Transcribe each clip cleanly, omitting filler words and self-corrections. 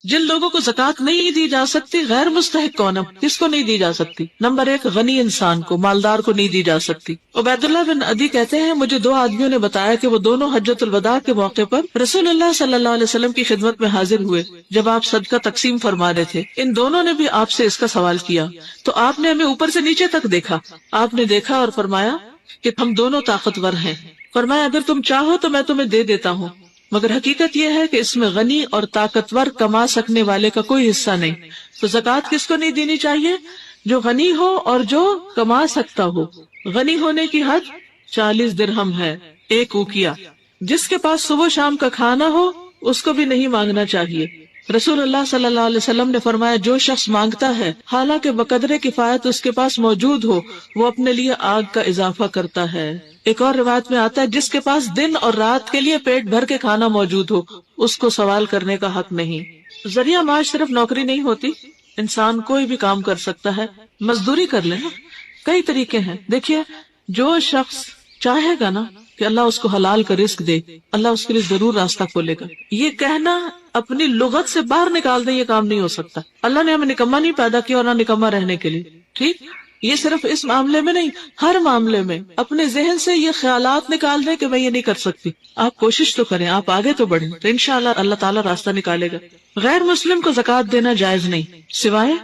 جن لوگوں کو زکوٰۃ نہیں دی جا سکتی غیر مستحق کون ہے؟ کس کو نہیں دی جا سکتی؟ نمبر 1 غنی انسان کو، مالدار کو نہیں دی جا سکتی۔ عبید اللہ بن عدی کہتے ہیں مجھے 2 آدمیوں نے بتایا کہ وہ دونوں حجۃ الوداع کے موقع پر رسول اللہ صلی اللہ علیہ وسلم کی خدمت میں حاضر ہوئے جب آپ صدقہ تقسیم فرما رہے تھے۔ ان دونوں نے بھی آپ سے اس کا سوال کیا تو آپ نے ہمیں اوپر سے نیچے تک دیکھا۔ آپ نے دیکھا اور فرمایا کہ ہم دونوں طاقتور ہیں۔ فرمایا اگر تم چاہو تو میں تمہیں دے دیتا ہوں، مگر حقیقت یہ ہے کہ اس میں غنی اور طاقتور کما سکنے والے کا کوئی حصہ نہیں۔ تو زکوٰۃ کس کو نہیں دینی چاہیے؟ جو غنی ہو اور جو کما سکتا ہو۔ غنی ہونے کی حد 40 درہم ہے، 1 اوقیہ۔ جس کے پاس صبح شام کا کھانا ہو اس کو بھی نہیں مانگنا چاہیے۔ رسول اللہ صلی اللہ علیہ وسلم نے فرمایا جو شخص مانگتا ہے حالانکہ بقدر کفایت اس کے پاس موجود ہو وہ اپنے لیے آگ کا اضافہ کرتا ہے۔ ایک اور روایت میں آتا ہے جس کے پاس دن اور رات کے لیے پیٹ بھر کے کھانا موجود ہو اس کو سوال کرنے کا حق نہیں۔ ذریعہ معاش صرف نوکری نہیں ہوتی، انسان کوئی بھی کام کر سکتا ہے، مزدوری کر لے نا، کئی طریقے ہیں۔ دیکھیے جو شخص چاہے گا نا کہ اللہ اس کو حلال کا رزق دے، اللہ اس کے لیے ضرور راستہ کھولے گا۔ یہ کہنا اپنی لغت سے باہر نکال دیں، یہ کام نہیں ہو سکتا۔ اللہ نے ہمیں نکما نہیں پیدا کیا اور نہ نکما رہنے کے لیے، ٹھیک؟ یہ صرف اس معاملے میں نہیں، ہر معاملے میں اپنے ذہن سے یہ خیالات نکال دیں کہ میں یہ نہیں کر سکتی۔ آپ کوشش تو کریں، آپ آگے تو بڑھیں تو انشاءاللہ اللہ تعالیٰ راستہ نکالے گا۔ غیر مسلم کو زکوٰۃ دینا جائز نہیں سوائے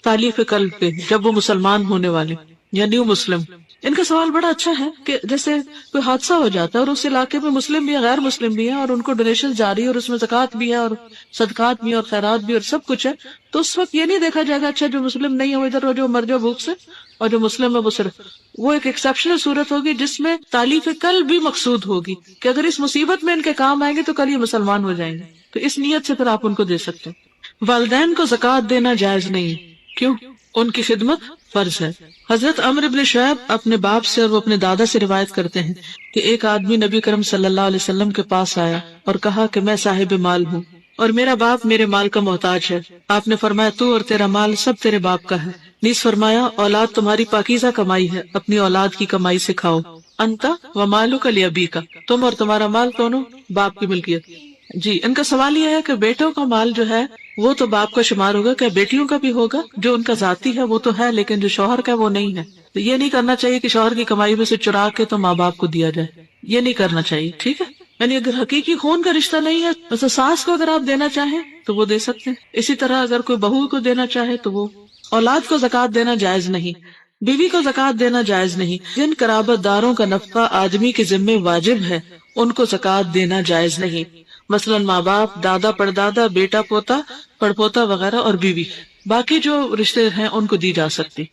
تالیف قلب کے، جب وہ مسلمان ہونے والے یا نیو مسلم۔ ان کا سوال بڑا اچھا ہے کہ جیسے کوئی حادثہ ہو جاتا ہے اور اس علاقے میں مسلم بھی ہے غیر مسلم بھی ہے اور ان کو ڈونیشن جاری ہے اور اس میں زکوٰۃ بھی ہے اور صدقات بھی اور خیرات بھی اور سب کچھ ہے، تو اس وقت یہ نہیں دیکھا جائے گا اچھا جو مسلم نہیں ہے وہ ادھر جو مر جاؤ بھوک سے، اور جو مسلم ہے وہ صرف، وہ ایک ایکسیپشنل صورت ہوگی جس میں تالیف قلب بھی مقصود ہوگی کہ اگر اس مصیبت میں ان کے کام آئیں گے تو کل یہ مسلمان ہو جائیں گے، تو اس نیت سے پھر آپ ان کو دے سکتے ہیں۔ والدین کو زکوٰۃ دینا جائز نہیں، کیوں؟ ان کی خدمت فرض ہے۔ حضرت عمرو بن شعیب اپنے باپ سے اور وہ اپنے دادا سے روایت کرتے ہیں کہ ایک آدمی نبی کرم صلی اللہ علیہ وسلم کے پاس آیا اور کہا کہ میں صاحب مال ہوں اور میرا باپ میرے مال کا محتاج ہے۔ آپ نے فرمایا تو اور تیرا مال سب تیرے باپ کا ہے۔ نیز فرمایا اولاد تمہاری پاکیزہ کمائی ہے، اپنی اولاد کی کمائی سے کھاؤ۔ انت و مالک لابیک، تم اور تمہارا مال دونوں باپ کی ملکیت۔ جی، ان کا سوال یہ ہے کہ بیٹوں کا مال جو ہے وہ تو باپ کا شمار ہوگا، کیا بیٹیوں کا بھی ہوگا؟ جو ان کا ذاتی ہے وہ تو ہے، لیکن جو شوہر کا ہے وہ نہیں ہے۔ تو یہ نہیں کرنا چاہیے کہ شوہر کی کمائی میں سے چرا کے تو ماں باپ کو دیا جائے، یہ نہیں کرنا چاہیے، ٹھیک ہے؟ یعنی اگر حقیقی خون کا رشتہ نہیں ہے ویسے ساس کو اگر آپ دینا چاہیں تو وہ دے سکتے ہیں۔ اسی طرح اگر کوئی بہو کو دینا چاہے تو وہ۔ اولاد کو زکوٰۃ دینا جائز نہیں، بیوی کو زکوٰۃ دینا جائز نہیں۔ جن قرابت داروں کا نفقہ آدمی کے ذمے واجب ہے ان کو زکوٰۃ دینا جائز نہیں، مثلا ماں باپ، دادا پردادا، بیٹا پوتا پڑپوتا وغیرہ اور بیوی۔ باقی جو رشتے ہیں ان کو دی جا سکتی۔